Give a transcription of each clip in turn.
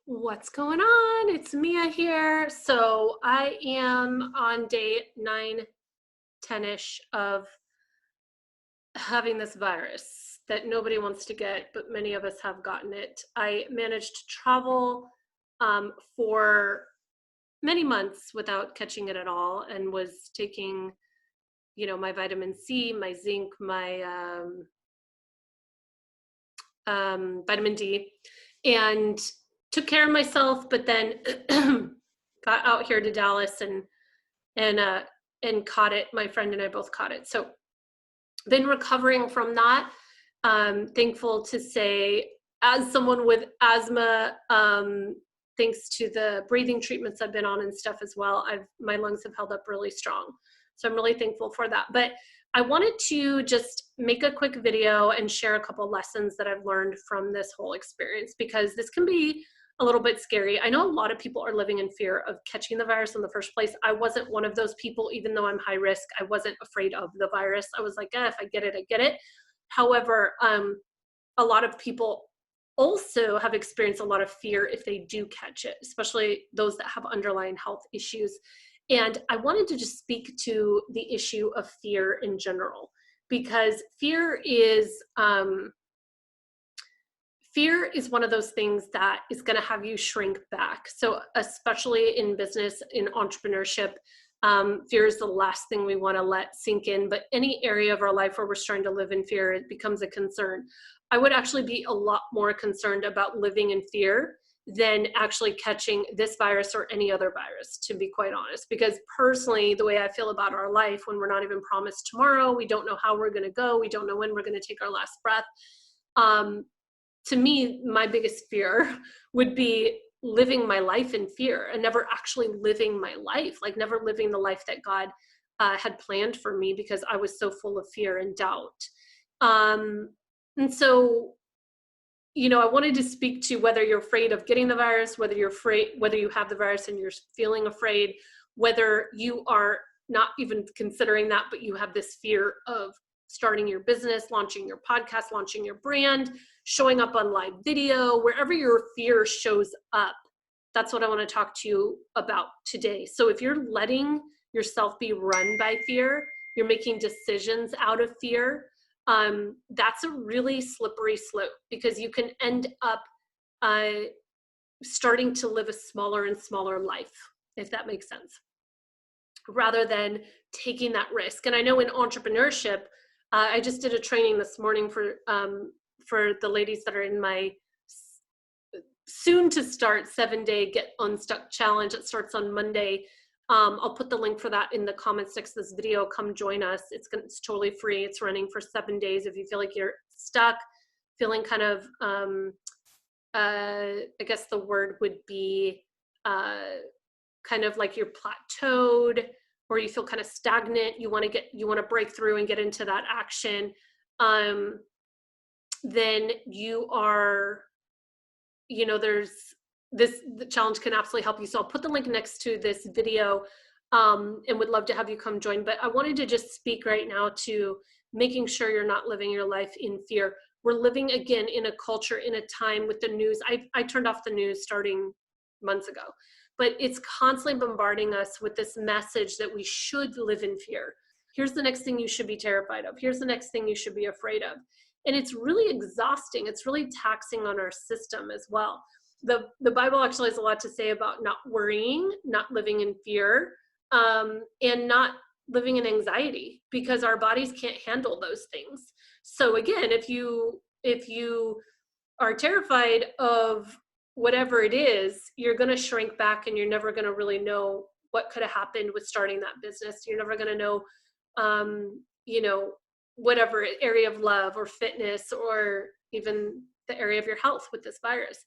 What's going on? It's Mia here. So I am on day 9, 10-ish of having this virus that nobody wants to get, but many of us have gotten it. I managed to travel for many months without catching it at all, and was taking, my vitamin C, my zinc, my vitamin D, and took care of myself. But then got out here to Dallas and uh, and caught it. My friend and I both caught it. So been recovering from that. Thankful to say, as someone with asthma, thanks to the breathing treatments I've been on and stuff as well, my lungs have held up really strong. So I'm really thankful for that. But I wanted to just make a quick video and share a couple lessons that I've learned from this whole experience, because this can be a little bit scary. I know a lot of people are living in fear of catching the virus in the first place. I wasn't one of those people. Even though I'm high risk, I wasn't afraid of the virus. I was like, if I get it, I get it. However, a lot of people also have experienced a lot of fear if they do catch it, especially those that have underlying health issues. And I wanted to just speak to the issue of fear in general, because fear is one of those things that is going to have you shrink back. So especially in business, in entrepreneurship, fear is the last thing we want to let sink in. But any area of our life where we're starting to live in fear, it becomes a concern. I would actually be a lot more concerned about living in fear than actually catching this virus or any other virus, to be quite honest. Because personally, the way I feel about our life, when we're not even promised tomorrow, we don't know how we're going to go, we don't know when we're going to take our last breath. To me, my biggest fear would be living my life in fear and never actually living my life, like never living the life that God had planned for me, because I was so full of fear and doubt. And so, I wanted to speak to whether you're afraid of getting the virus, whether you have the virus and you're feeling afraid, whether you are not even considering that, but you have this fear of starting your business, launching your podcast, launching your brand, showing up on live video, wherever your fear shows up. That's what I want to talk to you about today. So if you're letting yourself be run by fear, you're making decisions out of fear, that's a really slippery slope, because you can end up starting to live a smaller and smaller life, if that makes sense, rather than taking that risk. And I know in entrepreneurship, I just did a training this morning for the ladies that are in my soon to start 7-day Get Unstuck challenge. It starts on Monday. I'll put the link for that in the comments next to this video. Come join us. It's totally free. It's running for 7 days. If you feel like you're stuck, feeling kind of, I guess the word would be kind of like you're plateaued, or you feel kind of stagnant, you want to break through and get into that action, then you are, the challenge can absolutely help you. So I'll put the link next to this video, and would love to have you come join. But I wanted to just speak right now to making sure you're not living your life in fear. We're living again in a culture, in a time with the news. I turned off the news starting months ago, but it's constantly bombarding us with this message that we should live in fear. Here's the next thing you should be terrified of. Here's the next thing you should be afraid of. And it's really exhausting. It's really taxing on our system as well. The Bible actually has a lot to say about not worrying, not living in fear, and not living in anxiety, because our bodies can't handle those things. So again, if you are terrified of whatever it is, you're going to shrink back, and you're never going to really know what could have happened with starting that business. You're never going to know, whatever area of love or fitness, or even the area of your health with this virus,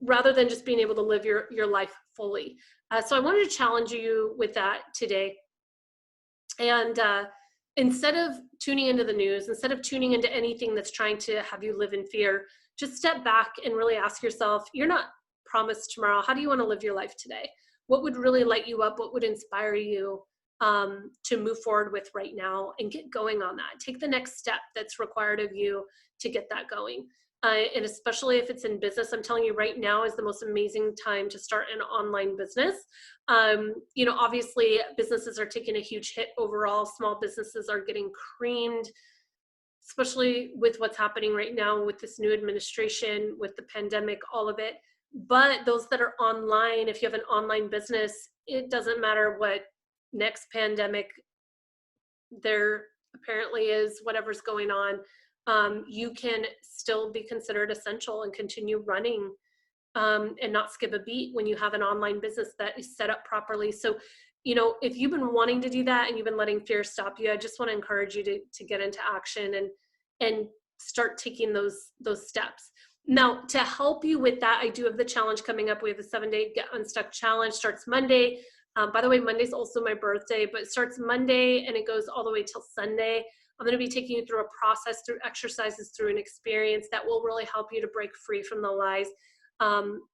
rather than just being able to live your life fully. So I wanted to challenge you with that today. And instead of tuning into the news, instead of tuning into anything that's trying to have you live in fear, just step back and really ask yourself, you're not promised tomorrow. How do you want to live your life today? What would really light you up? What would inspire you to move forward with right now, and get going on that? Take the next step that's required of you to get that going. And especially if it's in business, I'm telling you right now is the most amazing time to start an online business. You know, obviously businesses are taking a huge hit overall. Small businesses are getting creamed, especially with what's happening right now with this new administration, with the pandemic, all of it. But those that are online, if you have an online business, it doesn't matter what next pandemic there apparently is, whatever's going on, you can still be considered essential and continue running, and not skip a beat when you have an online business that is set up properly. So, you know, if you've been wanting to do that and you've been letting fear stop you, I just want to encourage you to get into action and start taking those steps. Now, to help you with that, I do have the challenge coming up. We have the 7-day Get Unstuck challenge, starts Monday. By the way, Monday's also my birthday, but it starts Monday and it goes all the way till Sunday. I'm going to be taking you through a process, through exercises, through an experience that will really help you to break free from the lies,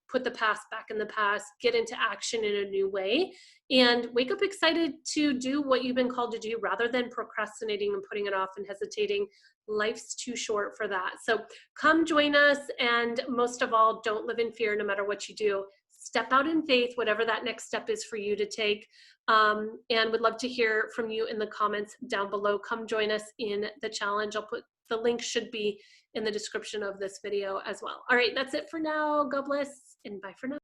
put the past back in the past, get into action in a new way, and wake up excited to do what you've been called to do rather than procrastinating and putting it off and hesitating. Life's too short for that. So come join us, and most of all, don't live in fear no matter what you do. Step out in faith, whatever that next step is for you to take. And would love to hear from you in the comments down below. Come join us in the challenge. I'll put the link, should be in the description of this video as well. All right, that's it for now. God bless and bye for now.